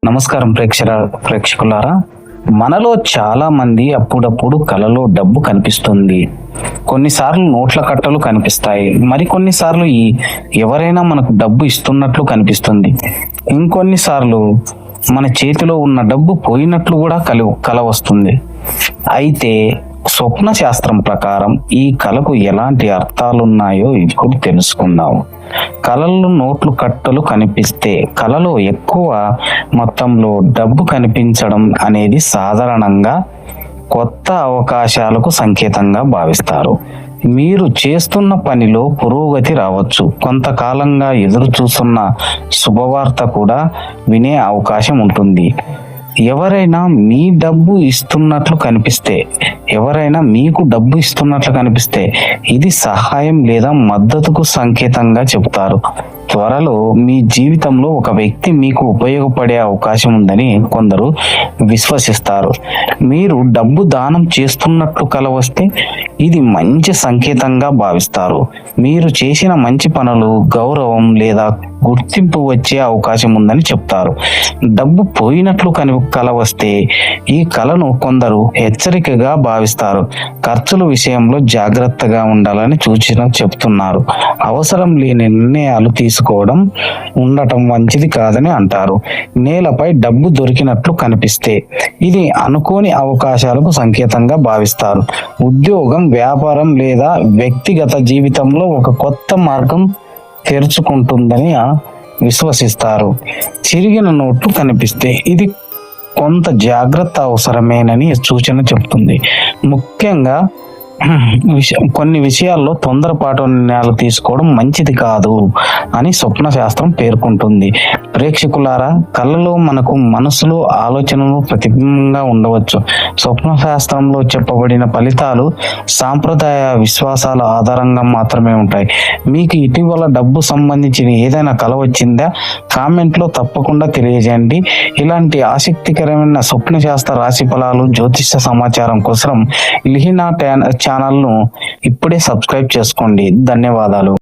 నమస్కారం ప్రేక్షకులారా, మనలో చాలా మంది అప్పుడప్పుడు కలలో డబ్బు కనిపిస్తుంది. కొన్నిసార్లు నోట్ల కట్టలు కనిపిస్తాయి, మరికొన్నిసార్లు ఎవరైనా మనకు డబ్బు ఇస్తున్నట్లు కనిపిస్తుంది. ఇంకొన్నిసార్లు మన చేతిలో ఉన్న డబ్బు పోయినట్లు కూడా కల వస్తుంది. అయితే స్వప్న శాస్త్రం ప్రకారం ఈ కళకు ఎలాంటి అర్థాలున్నాయో ఇప్పుడు తెలుసుకుందాం. కళల్లో నోట్లు కట్టలు కనిపిస్తే కళలో ఎక్కువ మొత్తంలో డబ్బు కనిపించడం అనేది సాధారణంగా కొత్త అవకాశాలకు సంకేతంగా భావిస్తారు. మీరు చేస్తున్న పనిలో పురోగతి రావచ్చు. కొంతకాలంగా ఎదురు చూస్తున్న శుభవార్త కూడా వినే అవకాశం ఉంటుంది. ఎవరైనా మీకు డబ్బు ఇస్తున్నట్లు కనిపిస్తే ఇది సహాయం లేదా మద్దతుకు సంకేతంగా చెబుతారు. త్వరలో మీ జీవితంలో ఒక వ్యక్తి మీకు ఉపయోగపడే అవకాశం ఉందని కొందరు విశ్వసిస్తారు. మీరు డబ్బు దానం చేస్తున్నట్లు కల వస్తే ఇది మంచి సంకేతంగా భావిస్తారు. మీరు చేసిన మంచి పనులు, గౌరవం లేదా గుర్తింపు వచ్చే అవకాశం ఉందని చెప్తారు. డబ్బు పోయినట్లు కల వస్తే ఈ కళను కొందరు హెచ్చరికగా భావిస్తారు. ఖర్చుల విషయంలో జాగ్రత్తగా ఉండాలని చెప్తున్నారు. అవసరం లేని నిర్ణయాలు ఉండటం మంచిది కాదని అంటారు. నేలపై డబ్బు దొరికినట్లు కనిపిస్తే ఇది అనుకోని అవకాశాలకు సంకేతంగా భావిస్తారు. ఉద్యోగం, వ్యాపారం లేదా వ్యక్తిగత జీవితంలో ఒక కొత్త మార్గం తెరుచుకుంటుందని విశ్వసిస్తారు. చిరిగిన నోట్లు కనిపిస్తే ఇది కొంత జాగ్రత్త అవసరమేనని సూచన చెప్తుంది. ముఖ్యంగా కొన్ని విషయాల్లో తొందరపాటు నిర్ణయాలు తీసుకోవడం మంచిది కాదు అని స్వప్న శాస్త్రం పేర్కొంటుంది. ప్రేక్షకులారా, కళలో మనకు మనసులో ఆలోచనలు ప్రతిబింబంగా ఉండవచ్చు. స్వప్న శాస్త్రంలో చెప్పబడిన ఫలితాలు సాంప్రదాయ విశ్వాసాల ఆధారంగా మాత్రమే ఉంటాయి. మీకు ఇటీవల డబ్బు సంబంధించిన ఏదైనా కళ వచ్చిందా? కామెంట్లో తప్పకుండా తెలియజేయండి. ఇలాంటి ఆసక్తికరమైన స్వప్న శాస్త్ర రాశి ఫలాలు, జ్యోతిష సమాచారం కోసం లిహినా ఛానల్ను ఇప్పుడే సబ్స్క్రైబ్ చేసుకోండి. ధన్యవాదాలు.